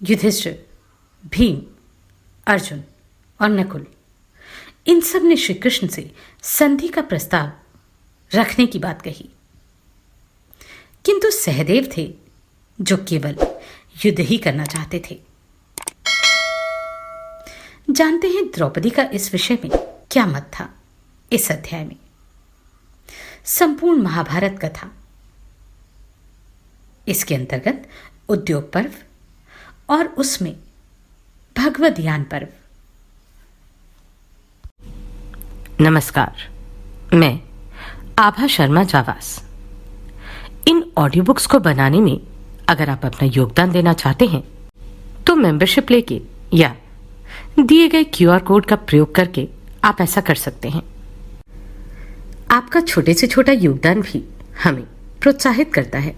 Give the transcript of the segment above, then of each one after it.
युधिष्ठिर, भीम, अर्जुन और नकुल, इन सब ने श्री कृष्ण से संधि का प्रस्ताव रखने की बात कही, किंतु सहदेव थे जो केवल युद्ध ही करना चाहते थे। जानते हैं द्रौपदी का इस विषय में क्या मत था। इस अध्याय में संपूर्ण महाभारत कथा, इसके अंतर्गत उद्योग पर्व और उसमें भगवद यान पर्व। नमस्कार, मैं आभा शर्मा जावास। इन ऑडियो बुक्स को बनाने में अगर आप अपना योगदान देना चाहते हैं तो मेंबरशिप लेके या दिए गए क्यूआर कोड का प्रयोग करके आप ऐसा कर सकते हैं। आपका छोटे से छोटा योगदान भी हमें प्रोत्साहित करता है।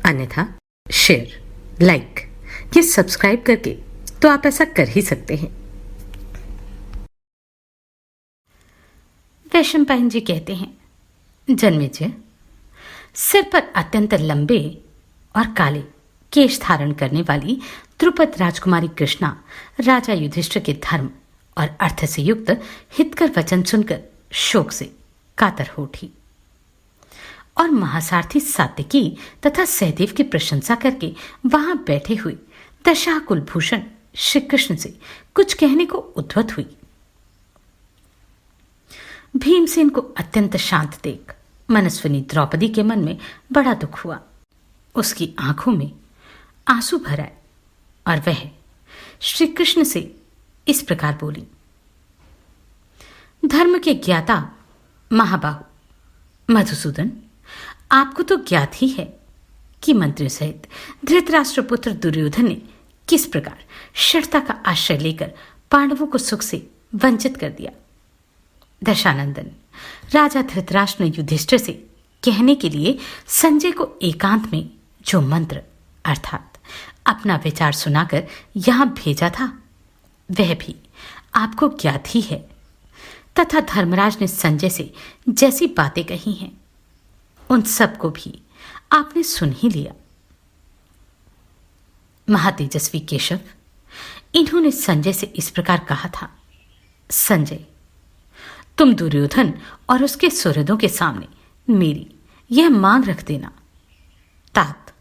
अन्यथा शेयर, लाइक या सब्सक्राइब करके तो आप ऐसा कर ही सकते हैं। वैशंपायन जी कहते हैं, जन्मेजय, सिर पर अत्यंत लंबे और काले केश धारण करने वाली द्रुपद राजकुमारी कृष्णा राजा युधिष्ठिर के धर्म और अर्थ से युक्त हितकर वचन सुनकर शोक से कातर हो उठी और महासारथी सात्विकी तथा सहदेव की प्रशंसा करके वहां बैठे हुए दशाकुल भूषण श्री कृष्ण से कुछ कहने को उद्वत हुई। भीमसेन को अत्यंत शांत देख मनस्विनी द्रौपदी के मन में बड़ा दुख हुआ। उसकी आंखों में आंसू भर आए और वह श्री कृष्ण से इस प्रकार बोली, धर्म के ज्ञाता महाबाहु मधुसूदन, आपको तो ज्ञात ही है कि मंत्रियों सहित धृतराष्ट्रपुत्र दुर्योधन ने किस प्रकार शर्ता का आश्रय लेकर पांडवों को सुख से वंचित कर दिया। दशानंदन, राजा धृतराष्ट्र ने युधिष्ठिर से कहने के लिए संजय को एकांत में जो मंत्र अर्थात अपना विचार सुनाकर यहां भेजा था वह भी आपको ज्ञात ही है, तथा धर्मराज ने संजय से जैसी बातें कही हैं उन सब को भी आपने सुन ही लिया। महातेजस्वी केशव, इन्होंने संजय से इस प्रकार कहा था, संजय, तुम दुर्योधन और उसके सुहृदों के सामने मेरी यह मांग रख देना, तात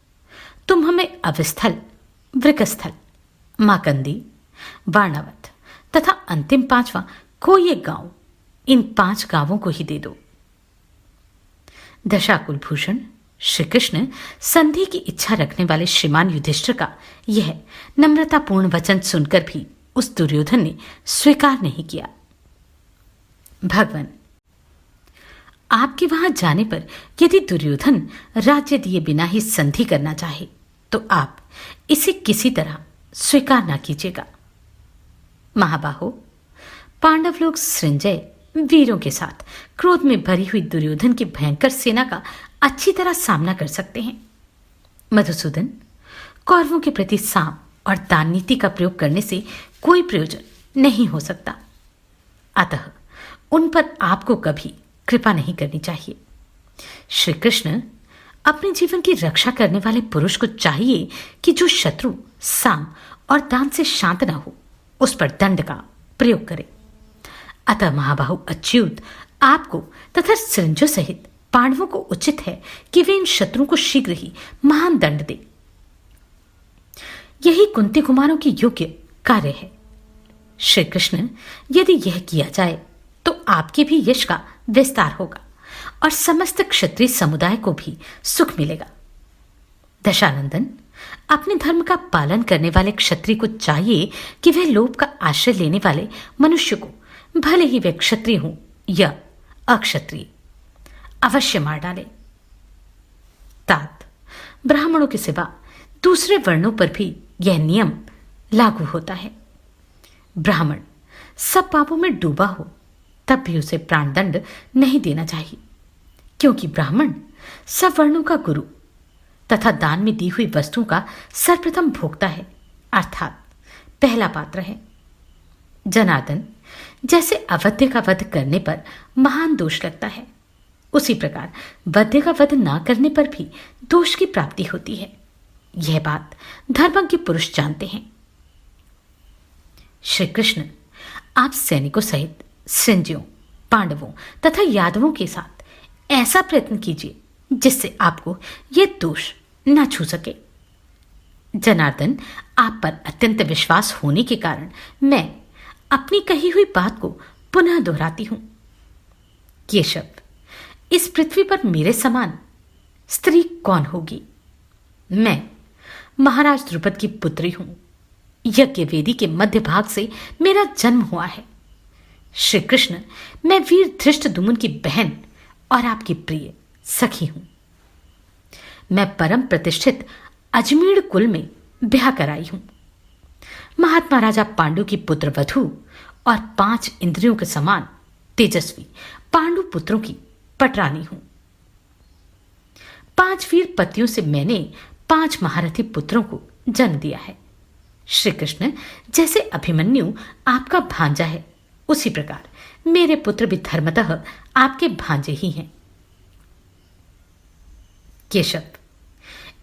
तुम हमें अवस्थल, वृकस्थल, माकंदी, वाणावत तथा अंतिम 5वां कोई एक गांव, इन 5 गांवों को ही दे दो। दशाकुल भूषण श्री कृष्ण संधि की इच्छा रखने वाले श्रीमान युधिष्ठिर का यह नम्रतापूर्ण वचन सुनकर भी उस दुर्योधन ने स्वीकार नहीं किया। भगवान, आपके वहां जाने पर यदि दुर्योधन राज्य दिए बिना ही संधि करना चाहे तो आप इसे किसी तरह स्वीकार ना कीजिएगा। महाबाहो, पांडव लोग सृंजय वीरों के साथ क्रोध में भरी हुई दुर्योधन की भयंकर सेना का अच्छी तरह सामना कर सकते हैं। मधुसूदन, कौरवों के प्रति साम और दान नीति का प्रयोग करने से कोई प्रयोजन नहीं हो सकता, अतः उन पर आपको कभी कृपा नहीं करनी चाहिए। श्री कृष्ण अपने जीवन की रक्षा करने वाले पुरुष को चाहिए कि जो शत्रु साम और दान से शांत न हो उस पर दंड का प्रयोग करे। अतः महाबाहु अच्युत, आपको तथा सृंजो सहित पांडवों को उचित है कि वे इन शत्रुओं को शीघ्र ही महान दंड दे। यही कुंती कुमारों की योग्य कार्य है। श्री कृष्ण, यदि यह किया जाए तो आपके भी यश का विस्तार होगा और समस्त क्षत्रिय समुदाय को भी सुख मिलेगा। दशानंदन, अपने धर्म का पालन करने वाले क्षत्रिय को चाहिए कि वह लोभ का आश्रय लेने वाले मनुष्य को, भले ही वे क्षत्रिय हों या अक्षत्रिय, अवश्य मार डाले। तात, ब्राह्मणों के सिवा दूसरे वर्णों पर भी यह नियम लागू होता है। ब्राह्मण सब पापों में डूबा हो तब भी उसे प्राणदंड नहीं देना चाहिए, क्योंकि ब्राह्मण सब वर्णों का गुरु तथा दान में दी हुई वस्तुओं का सर्वप्रथम भोक्ता है, अर्थात पहला पात्र है। जनार्दन, जैसे अवध्य का वध करने पर महान दोष लगता है, उसी प्रकार वध्य का वध ना करने पर भी दोष की प्राप्ति होती है। यह बात धर्मज्ञ पुरुष जानते हैं। श्री कृष्ण, आप सैनिकों सहित संजयों, पांडवों तथा यादवों के साथ ऐसा प्रयत्न कीजिए जिससे आपको यह दोष न छू सके। जनार्दन, आप पर अत्यंत विश्वास होने के कारण मैं अपनी कही हुई बात को पुनः दोहराती हूं। केशव, इस पृथ्वी पर मेरे समान स्त्री कौन होगी? मैं महाराज द्रुपद की पुत्री हूं। यज्ञ वेदी के मध्य भाग से मेरा जन्म हुआ है। श्री कृष्ण, मैं वीर धृष्टद्युम्न की बहन और आपकी प्रिय सखी हूं। मैं परम प्रतिष्ठित अजमेर कुल में ब्याह कराई हूं। महात्मा राजा पांडु की पुत्र वधू और 5 इंद्रियों के समान तेजस्वी पांडु पुत्रों की पटरानी हूं। 5 वीर पतियों से मैंने 5 महारथी पुत्रों को जन्म दिया है। श्री कृष्ण, जैसे अभिमन्यु आपका भांजा है, उसी प्रकार मेरे पुत्र भी धर्मतः आपके भांजे ही हैं। केशव,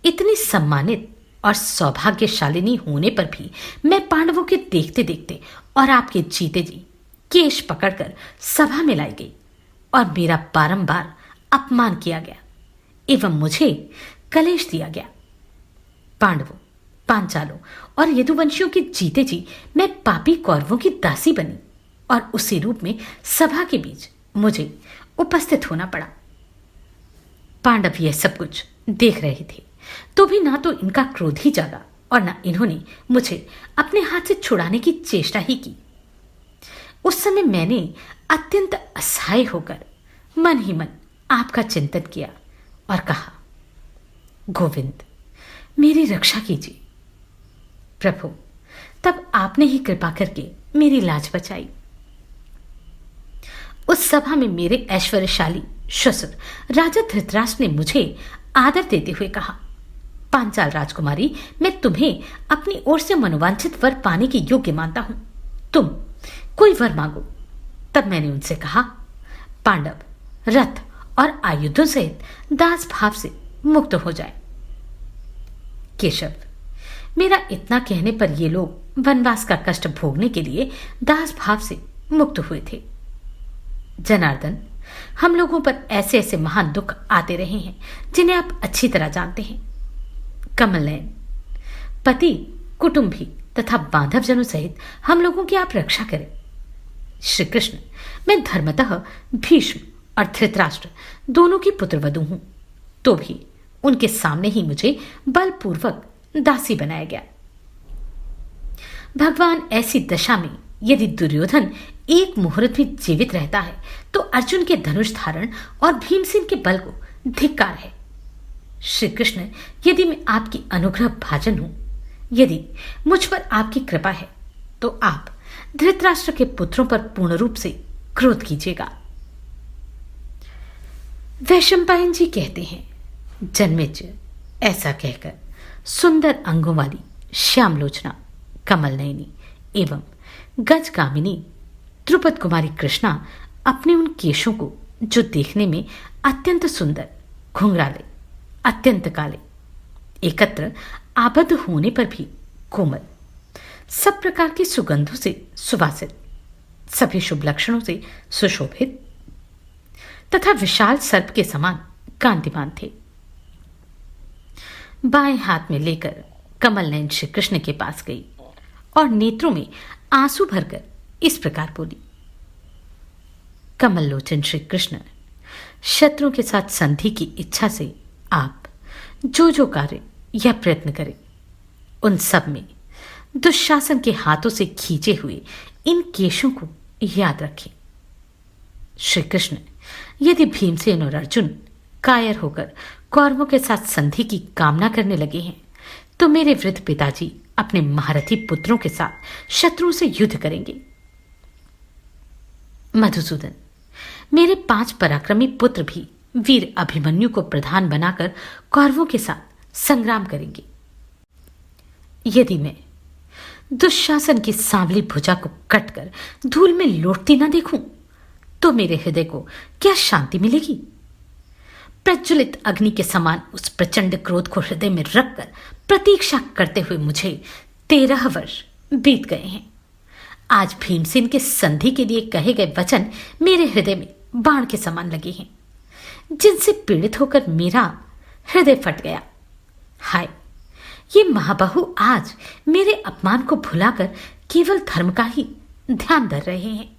इतनी सम्मानित और सौभाग्यशालिनी होने पर भी मैं पांडवों के देखते देखते और आपके जीते जी केश पकड़कर सभा में लाई गई और मेरा बारंबार अपमान किया गया एवं मुझे कलेश दिया गया। पांडवों, पांचालों और यदुवंशियों के जीते जी मैं पापी कौरवों की दासी बनी और उसी रूप में सभा के बीच मुझे उपस्थित होना पड़ा। पांडव यह सब कुछ देख रहे थे तो भी ना तो इनका क्रोध ही जागा और ना इन्होंने मुझे अपने हाथ से छुड़ाने की चेष्टा ही की। उस समय मैंने अत्यंत असहाय होकर मन ही मन आपका चिंतन किया और कहा, गोविंद, मेरी रक्षा कीजिए। प्रभु, तब आपने ही कृपा करके मेरी लाज बचाई। उस सभा में मेरे ऐश्वर्यशाली ससुर राजा धृतराष्ट्र ने मुझे आदर देते हुए कहा, पांचाल राजकुमारी, मैं तुम्हें अपनी ओर से मनोवांछित वर पाने के योग्य मानता हूं। तुम कोई वर मांगो। तब मैंने उनसे कहा, पांडव रथ और आयुधों सहित दास भाव से मुक्त हो जाए। केशव, मेरा इतना कहने पर ये लोग वनवास का कष्ट भोगने के लिए दास भाव से मुक्त हुए थे। जनार्दन, हम लोगों पर ऐसे ऐसे महान दुख आते रहे हैं जिन्हें आप अच्छी तरह जानते हैं। कमल नयन, पति, कुटुंबी तथा बांधवजनों सहित हम लोगों की आप रक्षा करें। श्री कृष्ण, मैं धर्मतः भीष्म और धृतराष्ट्र दोनों की पुत्रवधू हूं, तो भी उनके सामने ही मुझे बलपूर्वक दासी बनाया गया। भगवान, ऐसी दशा में यदि दुर्योधन एक मुहूर्त भी जीवित रहता है तो अर्जुन के धनुष धारण और भीमसेन के बल को धिक्कार है। श्री कृष्ण, यदि मैं आपकी अनुग्रह भाजन हूं, यदि मुझ पर आपकी कृपा है, तो आप धृतराष्ट्र के पुत्रों पर पूर्ण रूप से क्रोध कीजिएगा। वैशंपायन जी कहते हैं, जन्मेजय ऐसा कहकर सुंदर अंगों वाली श्यामलोचना, कमल नयनी एवं गजगामिनी द्रुपद कुमारी कृष्णा अपने उन केशों को, जो देखने में अत्यंत सुंदर, घुंघराले, अत्यंत काले, एकत्र आबद्ध होने पर भी कोमल, सब प्रकार की सुगंधों से सुवासित, सभी शुभ लक्षणों से सुशोभित तथा विशाल सर्प के समान कांतिमान थे। बाएं हाथ में लेकर कमल नयन श्री कृष्ण के पास गई और नेत्रों में आंसू भरकर इस प्रकार बोली, कमल लोचन श्री कृष्ण, शत्रुओं के साथ संधि की इच्छा से आप जो जो कार्य या प्रयत्न करें, उन सब में दुशासन के हाथों से खींचे हुए इन केशों को याद रखें। श्री कृष्ण, यदि भीमसेन और अर्जुन कायर होकर कौरवों के साथ संधि की कामना करने लगे हैं, तो मेरे वृद्ध पिताजी अपने महारथी पुत्रों के साथ शत्रुओं से युद्ध करेंगे। मधुसूदन, मेरे 5 पराक्रमी पुत्र भी वीर अभिमन्यु को प्रधान बनाकर कौरवों के साथ संग्राम करेंगे। यदि मैं दुशासन की सांवली भुजा को कटकर धूल में लौटती ना देखूं, तो मेरे हृदय को क्या शांति मिलेगी? प्रज्वलित अग्नि के समान उस प्रचंड क्रोध को हृदय में रखकर प्रतीक्षा करते हुए मुझे 13 वर्ष बीत गए हैं। आज भीमसेन के संधि के लिए कहे गए वचन मेरे हृदय में बाण के समान लगे हैं, जिनसे पीड़ित होकर मेरा हृदय फट गया। हाय, ये महाबाहु आज मेरे अपमान को भुलाकर केवल धर्म का ही ध्यान धर रहे हैं।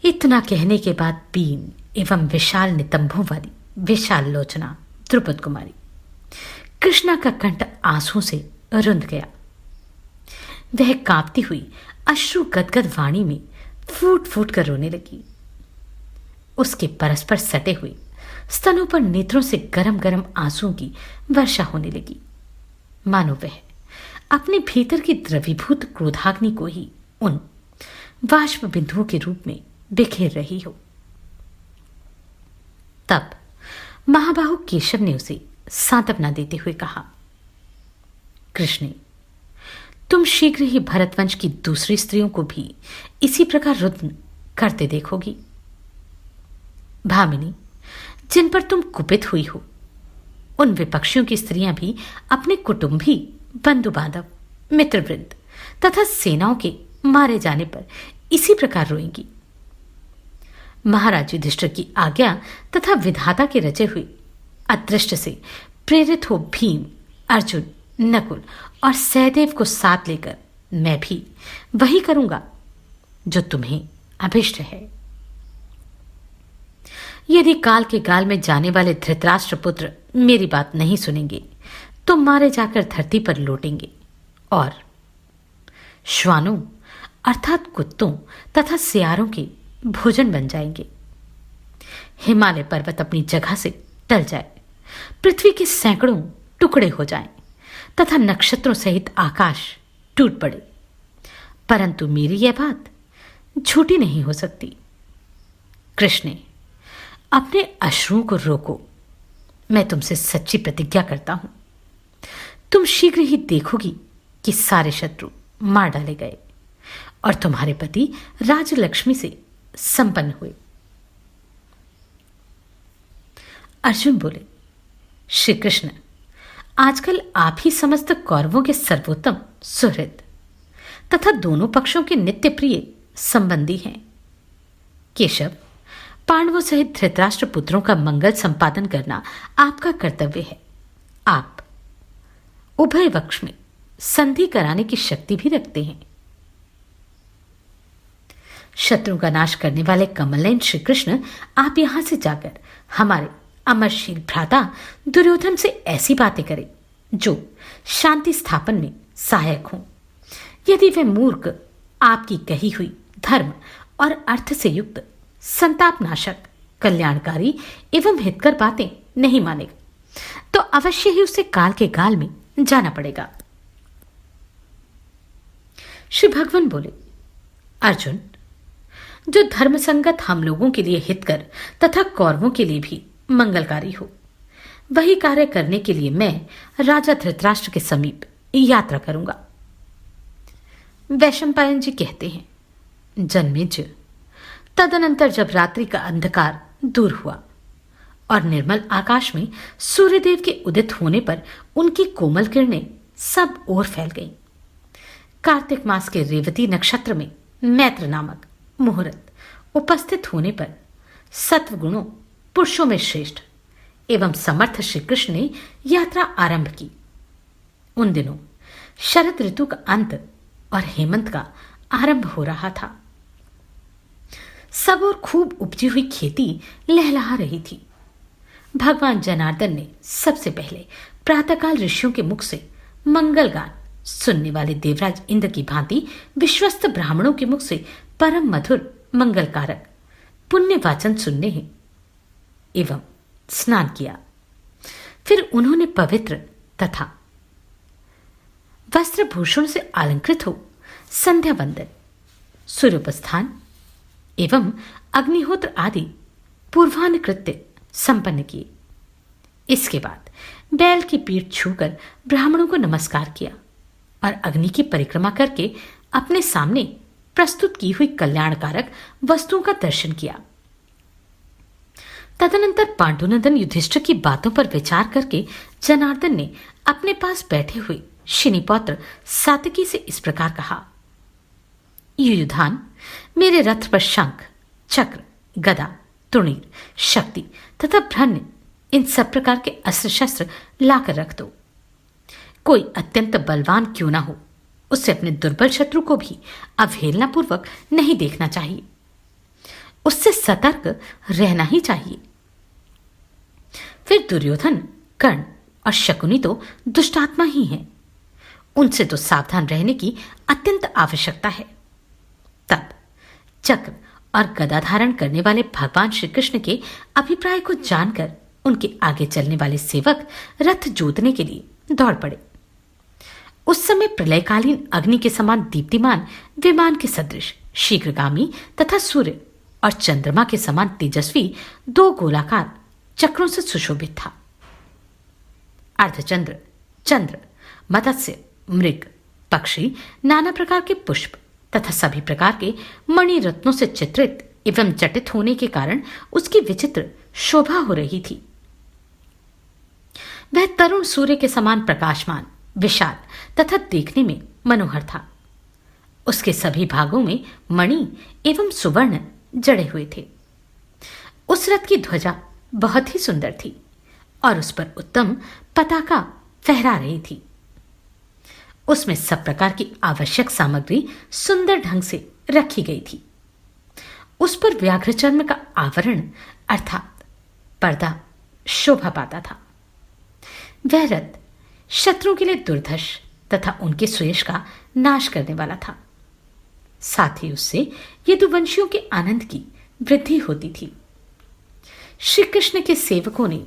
इतना कहने के बाद बीन एवं विशाल नितंबों वाली विशाल लोचना द्रुपद कुमारी कृष्णा का कंठ आंसुओं से रुंध गया। वह कांपती हुई अश्रु गदगद वाणी में फूट फूट कर रोने लगी। उसके परस्पर सटे हुए स्तनों पर नेत्रों से गरम गरम आंसुओं की वर्षा होने लगी, मानो वह अपने भीतर की द्रवीभूत क्रोधाग्नि को ही उन बाष्प बिंदुओं के रूप में बिखेर रही हो। तब महाबाहु केशव ने उसे सांत्वना देते हुए कहा, कृष्ण, तुम शीघ्र ही भरतवंश की दूसरी स्त्रियों को भी इसी प्रकार रुद्न करते देखोगी। भामिनी, जिन पर तुम कुपित हुई हो, उन विपक्षियों की स्त्रियां भी अपने कुटुंबी, बंधु बांधव, मित्रवृंद तथा सेनाओं के मारे जाने पर इसी प्रकार रोएंगी। महाराज युधिष्ठिर की आज्ञा तथा विधाता के रचे हुए अदृष्ट से प्रेरित हो भीम, अर्जुन, नकुल और सहदेव को साथ लेकर मैं भी वही करूंगा जो तुम्हें अभिष्ट है। यदि काल के गाल में जाने वाले धृतराष्ट्र पुत्र मेरी बात नहीं सुनेंगे तो मारे जाकर धरती पर लौटेंगे और श्वानों अर्थात कुत्तों तथा सियारों के भोजन बन जाएंगे। हिमालय पर्वत अपनी जगह से टल जाए, पृथ्वी के सैकड़ों टुकड़े हो जाएं तथा नक्षत्रों सहित आकाश टूट पड़े, परंतु मेरी यह बात झूठी नहीं हो सकती। कृष्ण, अपने अश्रुओं को रोको। मैं तुमसे सच्ची प्रतिज्ञा करता हूं, तुम शीघ्र ही देखोगी कि सारे शत्रु मार डाले गए और तुम्हारे पति राजलक्ष्मी से संपन्न हुए। अर्जुन बोले, श्री कृष्ण, आजकल आप ही समस्त कौरवों के सर्वोत्तम सुहृद तथा दोनों पक्षों के नित्य प्रिय संबंधी हैं। केशव, पांडवों सहित धृतराष्ट्र पुत्रों का मंगल संपादन करना आपका कर्तव्य है। आप उभय पक्ष में संधि कराने की शक्ति भी रखते हैं। शत्रु का नाश करने वाले कमलनयन श्री कृष्ण, आप यहां से जाकर हमारे अमरशील भ्राता दुर्योधन से ऐसी बातें करें जो शांति स्थापन में सहायक हों। यदि वह मूर्ख आपकी कही हुई धर्म और अर्थ से युक्त संताप नाशक, कल्याणकारी एवं हितकर बातें नहीं मानेगा तो अवश्य ही उसे काल के गाल में जाना पड़ेगा। श्री भगवान बोले, अर्जुन, जो धर्मसंगत हम लोगों के लिए हितकर तथा कौरवों के लिए भी मंगलकारी हो, वही कार्य करने के लिए मैं राजा धृतराष्ट्र के समीप यात्रा करूंगा। वैशंपायन जी कहते हैं, जन्मेजय, तदनंतर जब रात्रि का अंधकार दूर हुआ और निर्मल आकाश में सूर्यदेव के उदित होने पर उनकी कोमल किरणें सब ओर फैल गईं। कार्तिक मास के रेवती नक्षत्र में मैत्र नामक मुहूर्त उपस्थित होने पर सत्व गुणों पुरुषों में श्रेष्ठ एवं समर्थ श्री कृष्ण ने यात्रा आरंभ की। उन दिनों शरद ऋतु का अंत और हेमंत का आरंभ हो रहा था। सब और खूब उपजी हुई खेती लहलहा रही थी। भगवान जनार्दन ने सबसे पहले प्रातःकाल ऋषियों के मुख से मंगल गान सुनने वाले देवराज इंद्र की भांति विश्वस्त ब्राह्मणों के मुख से परम मधुर मंगलकारक पुण्य वाचन सुनने हैं एवं स्नान किया। फिर उन्होंने पवित्र तथा वस्त्र भूषण से अलंकृत हो संध्या वंदन, सूर्योपस्थान एवं अग्निहोत्र आदि पूर्वान्न कृत्य संपन्न किए। इसके बाद बैल की पीठ छूकर ब्राह्मणों को नमस्कार किया और अग्नि की परिक्रमा करके अपने सामने प्रस्तुत की हुई कल्याणकारक वस्तुओं का दर्शन किया। तदनंतर पांडुनंदन युधिष्ठिर की बातों पर विचार करके जनार्दन ने अपने पास बैठे हुए शिनीपौत्र सातकी से इस प्रकार कहा, युयुधान, मेरे रथ पर शंख, चक्र, गदा, तुणीर, शक्ति तथा भ्रन्य इन सब प्रकार के अस्त्र शस्त्र लाकर रख दो। कोई अत्यंत बलवान क्यों ना हो, उससे अपने दुर्बल शत्रु को भी अवहेलना पूर्वक नहीं देखना चाहिए, उससे सतर्क रहना ही चाहिए। फिर दुर्योधन, कर्ण और शकुनी तो दुष्टात्मा ही हैं, उनसे तो सावधान रहने की अत्यंत आवश्यकता है। तब चक्र और गदा धारण करने वाले भगवान श्री कृष्ण के अभिप्राय को जानकर उनके आगे चलने वाले सेवक रथ जोतने के लिए दौड़ पड़े। उस समय प्रलयकालीन अग्नि के समान दीप्तिमान विमान के सदृश शीघ्रगामी तथा सूर्य और चंद्रमा के समान तेजस्वी दो गोलाकार चक्रों से सुशोभित था। अर्धचंद्र, चंद्र, मत्स्य, मृग, पक्षी, नाना प्रकार के पुष्प तथा सभी प्रकार के मणि रत्नों से चित्रित एवं जटित होने के कारण उसकी विचित्र शोभा हो रही थी। वह तरुण सूर्य के समान प्रकाशमान, विशाल तथा देखने में मनोहर था। उसके सभी भागों में मणि एवं सुवर्ण जड़े हुए थे। उस रथ की ध्वजा बहुत ही सुंदर थी और उस पर उत्तम पताका फहरा रही थी। उसमें सब प्रकार की आवश्यक सामग्री सुंदर ढंग से रखी गई थी। उस पर व्याघ्रचर्म का आवरण अर्थात पर्दा शोभा पाता था। वह रथ शत्रुओं के लिए दुर्धर्ष तथा उनके सुयश का नाश करने वाला था। साथ ही उससे यदुवंशियों के आनंद की वृद्धि होती थी। श्री कृष्ण के सेवकों ने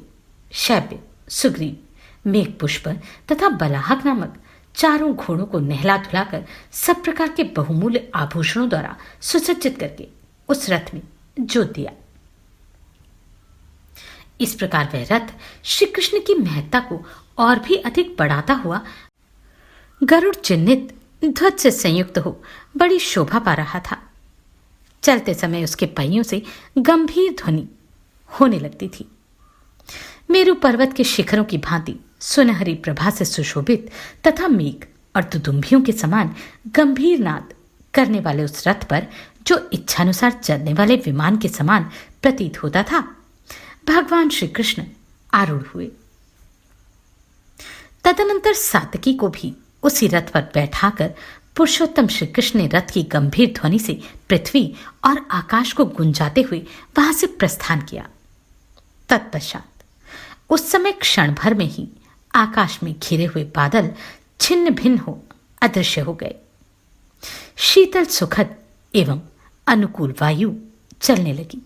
शैब्य, सुग्रीव, मेघपुष्प तथा बलाहक नामक चारों घोड़ों को नहला धुलाकर सब प्रकार के बहुमूल्य आभूषणों द्वारा सुसज्जित करके उस रथ में जोत दिया। इस प्रकार वह रथ श्री कृष्ण की महत्ता को और भी अधिक बढ़ाता हुआ गरुड़ चिन्हित ध्वज से संयुक्त हो बड़ी शोभा पा रहा था। चलते समय उसके पहियों से गंभीर ध्वनि होने लगती थी। मेरु पर्वत के शिखरों की भांति सुनहरी प्रभा से सुशोभित तथा मेघ और दुदुम्भियों के समान गंभीर नाद करने वाले उस रथ पर जो इच्छानुसार चलने वाले विमान के समान प्रतीत होता था, भगवान श्री कृष्ण आरूढ़ हुए। तदनंतर सातकी को भी उसी रथ पर बैठाकर पुरुषोत्तम श्री कृष्ण ने रथ की गंभीर ध्वनि से पृथ्वी और आकाश को गुंजाते हुए वहां से प्रस्थान किया। तत्पश्चात उस समय क्षण भर में ही आकाश में घिरे हुए बादल छिन्न भिन्न हो अदृश्य हो गए। शीतल सुखद एवं अनुकूल वायु चलने लगी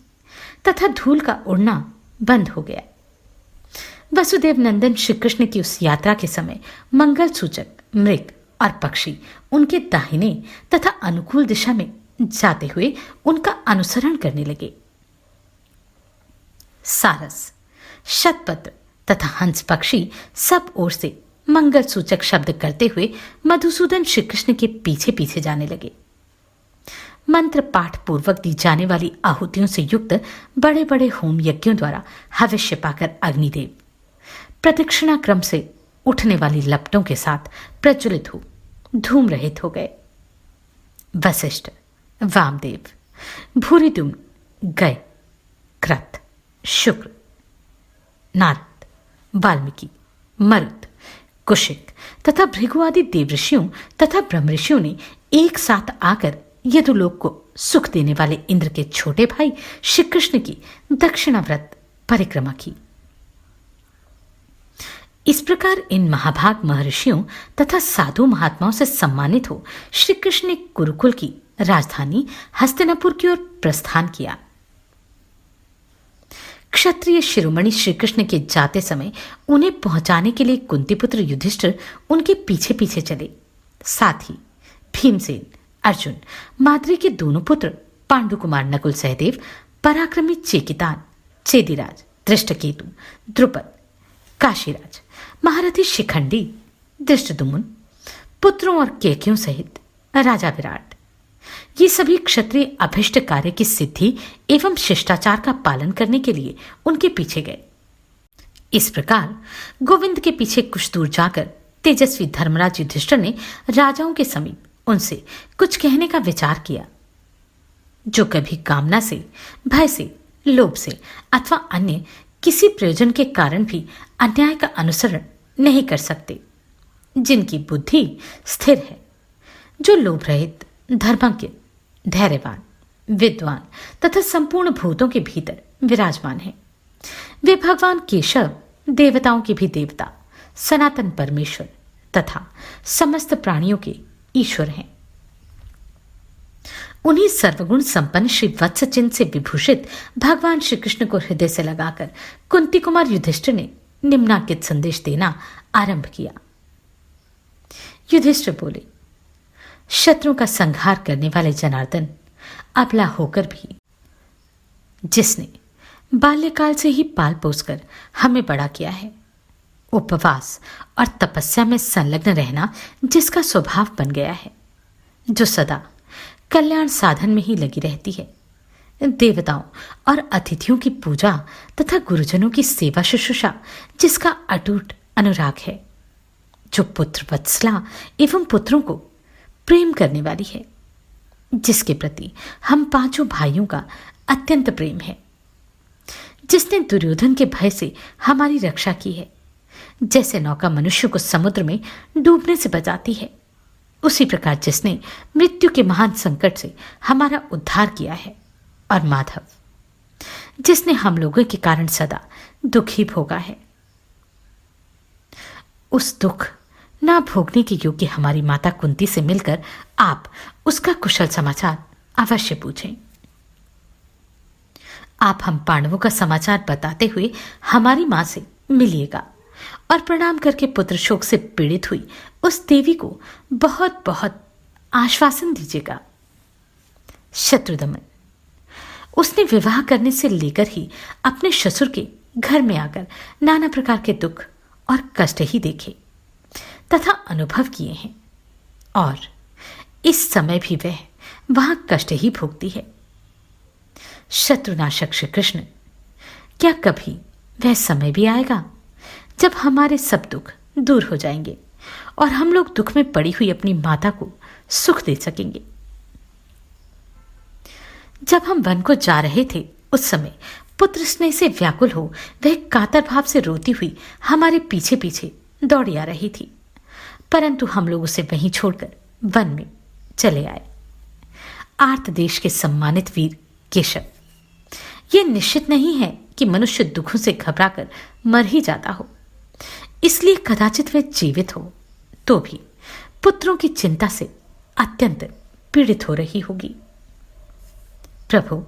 तथा धूल का उड़ना बंद हो गया। वसुदेव नंदन श्री कृष्ण की उस यात्रा के समय मंगल सूचक मृग और पक्षी उनके दाहिने तथा अनुकूल दिशा में जाते हुए उनका अनुसरण करने लगे। सारस, शतपत्र तथा हंस पक्षी सब ओर से मंगल सूचक शब्द करते हुए मधुसूदन श्री कृष्ण के पीछे पीछे जाने लगे। मंत्र पाठ पूर्वक दी जाने वाली आहुतियों से युक्त बड़े बड़े होम यज्ञों द्वारा हविष्य पाकर अग्निदेव प्रदक्षिणा क्रम से उठने वाली लपटों के साथ प्रज्वलित हो धूम रहित हो गए। वशिष्ठ, वामदेव, भूरिदुम्न, गय, कृत, शुक्र, नारद, वाल्मीकि, मरुत, कुशिक तथा भृगु आदि देवऋषियों तथा ब्रह्मऋषियों ने एक साथ आकर यदुलोक को सुख देने वाले इंद्र के छोटे भाई श्री कृष्ण की दक्षिणाव्रत परिक्रमा की। इस प्रकार इन महाभाग महर्षियों तथा साधु महात्माओं से सम्मानित हो श्री कृष्ण ने कुरुकुल की राजधानी हस्तिनापुर की ओर प्रस्थान किया। क्षत्रिय शिरोमणि श्री कृष्ण के जाते समय उन्हें पहुंचाने के लिए कुंतीपुत्र युधिष्ठिर उनके पीछे पीछे चले। साथ ही भीमसेन, अर्जुन, माद्री के दोनों पुत्र पांडुकुमार नकुल सहदेव, पराक्रमी चेकितान, चेदिराज, दृष्टकेतु, द्रुपद, काशीराज, महारथी शिखंडी, दृष्टद्युम्न, पुत्रों और केकयों सहित राजा विराट, ये सभी क्षत्रिय अभिष्ट कार्य की सिद्धि एवं शिष्टाचार का पालन करने के लिए उनके पीछे गए। इस प्रकार गोविंद के पीछे कुछ दूर जाकर तेजस्वी धर्मराज युधिष्ठिर ने राजाओं के समीप उनसे कुछ कहने का विचार किया, जो कभी कामना से, भय से, लोभ से अथवा अन्य किसी प्रयोजन के कारण भी अन्याय का अनुसरण नहीं कर सकते, जिनकी बुद्धि स्थिर है, जो लोभ रहित, धर्मज्ञ, धैर्यवान, विद्वान तथा संपूर्ण भूतों के भीतर विराजमान है। वे भगवान केशव, देवताओं के भी देवता, सनातन परमेश्वर तथा समस्त प्राणियों के ईश्वर हैं। उन्हीं सर्वगुण संपन्न श्री वत्स चिन्ह से विभूषित भगवान श्री कृष्ण को हृदय से लगाकर कुंती कुमार युधिष्ठिर ने निम्नांकित संदेश देना आरंभ किया। युधिष्ठिर बोले, शत्रु का संहार करने वाले जनार्दन, अबला होकर भी जिसने बाल्यकाल से ही पाल पोसकर हमें बड़ा किया है, उपवास और तपस्या में संलग्न रहना जिसका स्वभाव बन गया है, जो सदा कल्याण साधन में ही लगी रहती है, देवताओं और अतिथियों की पूजा तथा गुरुजनों की सेवा शुश्रूषा जिसका अटूट अनुराग है, जो पुत्र वत्सला एवं पुत्रों को प्रेम करने वाली है, जिसके प्रति हम पांचों भाइयों का अत्यंत प्रेम है, जिसने दुर्योधन के भय से हमारी रक्षा की है, जैसे नौका मनुष्य को समुद्र में डूबने से बचाती है, उसी प्रकार जिसने मृत्यु के महान संकट से हमारा उद्धार किया है, और माधव, जिसने हम लोगों के कारण सदा दुखी भोगा है, उस दुख ना भोगने के योग्य हमारी माता कुंती से मिलकर आप उसका कुशल समाचार अवश्य पूछें। आप हम पांडवों का समाचार बताते हुए हमारी मां से मिलिएगा और प्रणाम करके पुत्र शोक से पीड़ित हुई उस देवी को बहुत बहुत आश्वासन दीजिएगा। शत्रुदमन, उसने विवाह करने से लेकर ही अपने ससुर के घर में आकर नाना प्रकार के दुख और कष्ट ही देखे तथा अनुभव किए हैं, और इस समय भी वह वहां कष्ट ही भोगती है। शत्रुनाशक श्री कृष्ण, क्या कभी वह समय भी आएगा जब हमारे सब दुख दूर हो जाएंगे और हम लोग दुख में पड़ी हुई अपनी माता को सुख दे सकेंगे? जब हम वन को जा रहे थे उस समय पुत्र स्नेह से व्याकुल हो वह कातर भाव से रोती हुई हमारे पीछे पीछे दौड़ी आ रही थी, परंतु हम लोग उसे वहीं छोड़कर वन में चले आए। आर्त देश के सम्मानित वीर केशव, यह निश्चित नहीं है कि मनुष्य दुखों से घबराकर मर ही जाता हो, इसलिए कदाचित वह जीवित हो तो भी पुत्रों की चिंता से अत्यंत पीड़ित हो रही होगी। प्रभु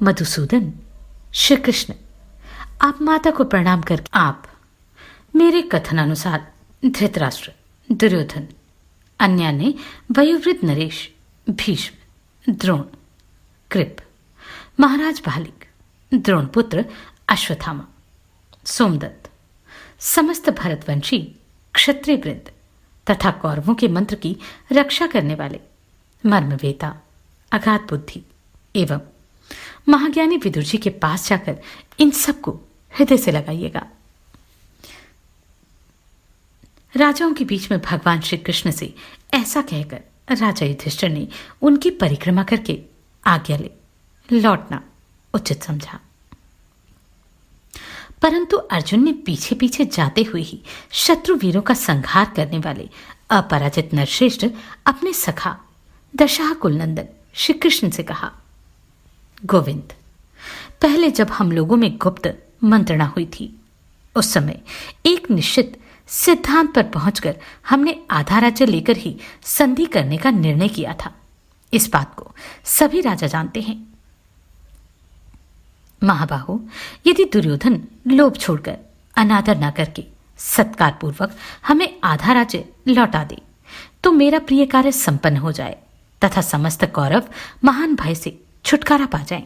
मधुसूदन, श्री कृष्ण, आप माता को प्रणाम करके आप मेरे कथनानुसार धृतराष्ट्र, दुर्योधन, अन्य ने वयोवृद्ध नरेश, भीष्म, द्रोण, कृप, महाराज बालिक, द्रोणपुत्र अश्वत्थामा, सोमदत्त, समस्त भरतवंशी क्षत्रिय वृंद तथा कौरवों के मंत्र की रक्षा करने वाले मर्मवेता, अगाध बुद्धि एवं महाज्ञानी विदुर जी के पास जाकर इन सबको हृदय से लगाइएगा। राजाओं के बीच में भगवान श्री कृष्ण से ऐसा कहकर राजा युधिष्ठिर ने उनकी परिक्रमा करके आज्ञा ले लौटना उचित समझा। परंतु अर्जुन ने पीछे पीछे जाते हुए ही शत्रु वीरों का संहार करने वाले अपराजित नरश्रेष्ठ अपने सखा दशरथ कुलनंदन श्री कृष्ण से कहा, गोविंद, पहले जब हम लोगों में गुप्त मंत्रणा हुई थी उस समय एक निश्चित सिद्धांत पर पहुंचकर हमने आधा राज्य लेकर ही संधि करने का निर्णय किया था। इस बात को सभी राजा जानते हैं। महाबाहो, यदि दुर्योधन लोभ छोड़कर अनादर न करके सत्कार पूर्वक हमें आधा राज्य लौटा दे तो मेरा प्रिय कार्य संपन्न हो जाए तथा समस्त कौरव महान भय से छुटकारा पा जाएं।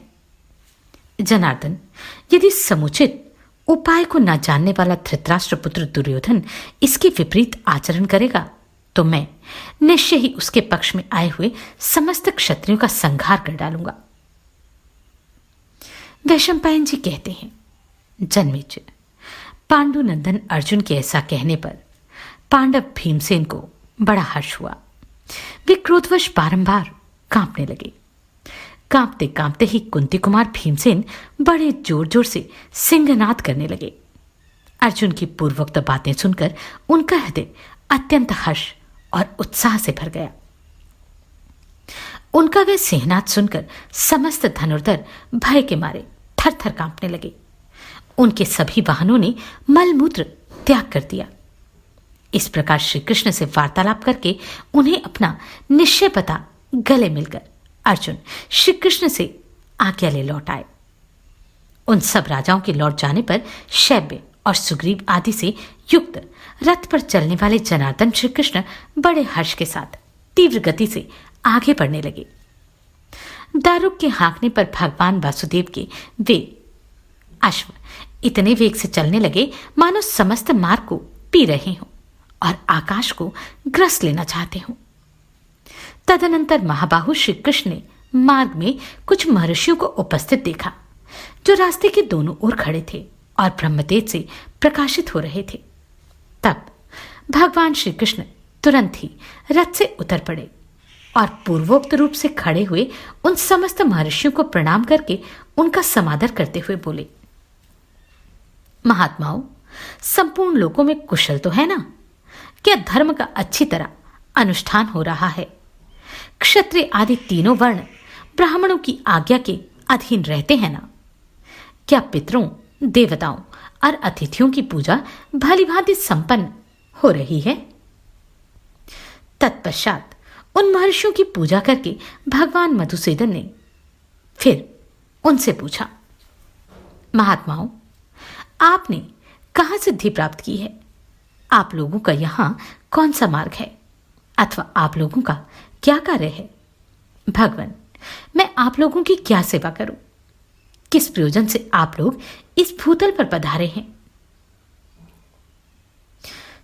जनार्दन, यदि समुचित उपाय को न जानने वाला धृतराष्ट्र पुत्र दुर्योधन इसके विपरीत आचरण करेगा तो मैं निश्चय ही उसके पक्ष में आए हुए समस्त क्षत्रियों का संहार कर डालूंगा। वैशंपायन जी कहते हैं, जन्मेजय, पांडुनंदन अर्जुन के ऐसा कहने पर पांडव भीमसेन को बड़ा हर्ष हुआ। वे क्रोधवश बारंबार कांपने लगे। कांपते कांपते ही कुंती कुमार भीमसेन बड़े जोर जोर से सिंहनाद करने लगे। अर्जुन की पूर्वोक्त बातें सुनकर उनका हृदय अत्यंत हर्ष और उत्साह से भर गया। उनका वे सिंहनाद सुनकर समस्त धनुर्धर भय के मारे थर थर कांपने लगे। उनके सभी वाहनों ने मलमूत्र त्याग कर दिया। इस प्रकार श्री कृष्ण से वार्तालाप करके उन्हें अपना निश्चय पता गले मिलकर अर्जुन श्री कृष्ण से आज्ञा ले लौट आए। उन सब राजाओं के लौट जाने पर शैब्य और सुग्रीव आदि से युक्त रथ पर चलने वाले जनार्दन श्री कृष्ण बड़े हर्ष के साथ तीव्र गति से आगे बढ़ने लगे। दारुक के हाँकने पर भगवान वासुदेव के वे अश्व इतने वेग से चलने लगे मानो समस्त मार्ग को पी रहे हों और आकाश को ग्रस लेना चाहते हों। तदनंतर महाबाहु श्री कृष्ण ने मार्ग में कुछ महर्षियों को उपस्थित देखा, जो रास्ते के दोनों ओर खड़े थे और ब्रह्मतेज से प्रकाशित हो रहे थे। तब भगवान श्री कृष्ण तुरंत ही रथ से उतर पड़े और पूर्वोक्त रूप से खड़े हुए उन समस्त महर्षियों को प्रणाम करके उनका समादर करते हुए बोले, महात्माओं, संपूर्ण लोकों में कुशल तो है ना? क्या धर्म का अच्छी तरह अनुष्ठान हो रहा है? क्षत्रिय आदि तीनों वर्ण ब्राह्मणों की आज्ञा के अधीन रहते हैं ना? क्या पितरों, देवताओं और अतिथियों की पूजा भली भांति संपन्न हो रही है? तत्पश्चात उन महर्षियों की पूजा करके भगवान मधुसूदन ने फिर उनसे पूछा, महात्माओं, आपने कहां सिद्धि प्राप्त की है? आप लोगों का यहां कौन सा मार्ग है अथवा आप लोगों का क्या कार्य है? भगवान, मैं आप लोगों की क्या सेवा करूं? किस प्रयोजन से आप लोग इस भूतल पर पधारे हैं?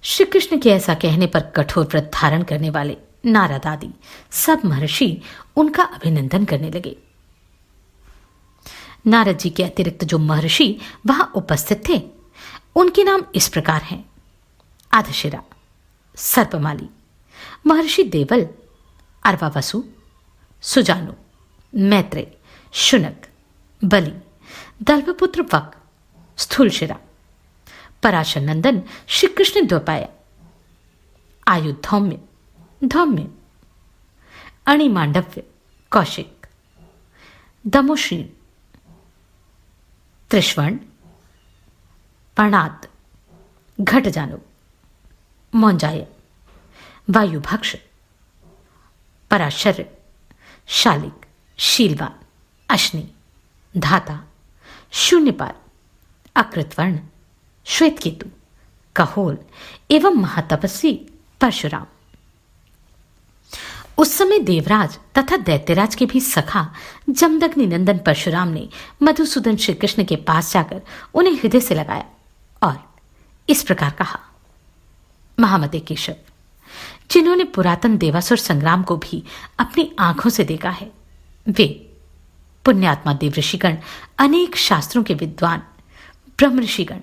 श्री कृष्ण के ऐसा कहने पर कठोर व्रत धारण करने वाले नारद आदि सब महर्षि उनका अभिनंदन करने लगे। नारद जी के अतिरिक्त जो महर्षि वहां उपस्थित थे, उनके नाम इस प्रकार हैं: अधशिरा, सर्पमाली, महर्षि देवल, अर्वावसु, सुजानु, मैत्रेय, शुनक, बलि, दल्भपुत्र वक, स्थूलशिरा, पराशर नंदन श्री कृष्ण द्वैपायन, आयुधौम्य, धौम्य, अणिमांडव्य, कौशिक, दमोश्री, त्रिश्वर्ण, पर्णात, घटजानु, मौंजाय, वायुभक्ष, पराशर्य, शालिक, शीलवान, अश्नि, धाता, शून्यपाल, अकृतवर्ण, श्वेतकेतु, कहोल एवं महातपस्वी परशुराम। उस समय देवराज तथा दैत्यराज के भी सखा जमदग्नि नंदन परशुराम ने मधुसूदन श्री कृष्ण के पास जाकर उन्हें हृदय से लगाया और इस प्रकार कहा, महामते केशव, जिन्होंने पुरातन देवासुर संग्राम को भी अपनी आंखों से देखा है, वे पुण्यात्मा देवऋषिगण, अनेक शास्त्रों के विद्वान ब्रह्म ऋषिगण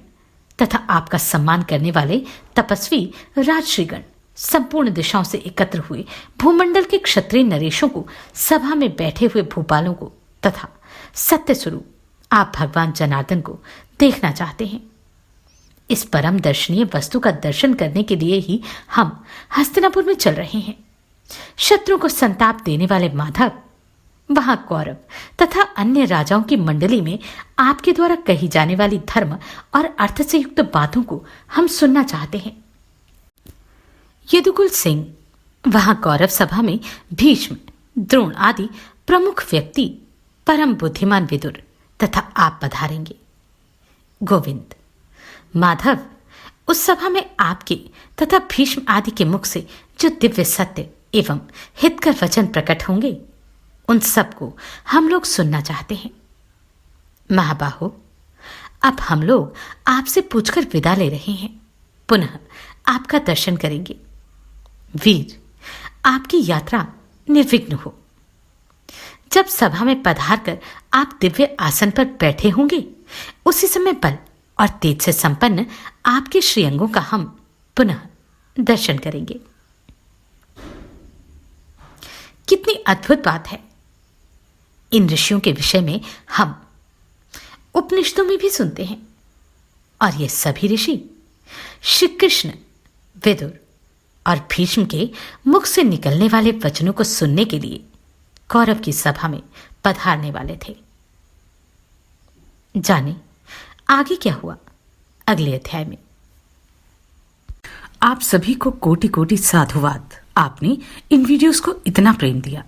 तथा आपका सम्मान करने वाले तपस्वी राजश्रीगण संपूर्ण दिशाओं से एकत्र हुए भूमंडल के क्षत्रिय नरेशों को, सभा में बैठे हुए भूपालों को तथा सत्य स्वरूप आप भगवान जनार्दन को देखना चाहते हैं। इस परम दर्शनीय वस्तु का दर्शन करने के लिए ही हम हस्तिनापुर में चल रहे हैं। शत्रु को संताप देने वाले माधव वहां कौरव तथा अन्य राजाओं की मंडली में आपके द्वारा कही जाने वाली धर्म और अर्थ से युक्त बातों को हम सुनना चाहते हैं। यदुकुल सिंह वहां कौरव सभा में भीष्म, द्रोण आदि प्रमुख व्यक्ति, परम बुद्धिमान विदुर तथा आप पधारेंगे। गोविंद, माधव, उस सभा में आपके तथा भीष्म आदि के मुख से जो दिव्य सत्य एवं हितकर वचन प्रकट होंगे, उन सबको हम लोग सुनना चाहते हैं। महाबाहो, अब हम लोग आपसे पूछकर विदा ले रहे हैं, पुनः आपका दर्शन करेंगे। वीर, आपकी यात्रा निर्विघ्न हो। जब सभा में पधार कर आप दिव्य आसन पर बैठे होंगे, उसी समय बल और तेज से संपन्न आपके श्रीअंगों का हम पुनः दर्शन करेंगे। कितनी अद्भुत बात है। इन ऋषियों के विषय में हम उपनिषदों में भी सुनते हैं, और ये सभी ऋषि श्री कृष्ण, विदुर और भीष्म के मुख से निकलने वाले वचनों को सुनने के लिए कौरव की सभा में पधारने वाले थे। जाने आगे क्या हुआ अगले अध्याय में। आप सभी को कोटि कोटि साधुवाद। आपने इन वीडियोस को इतना प्रेम दिया।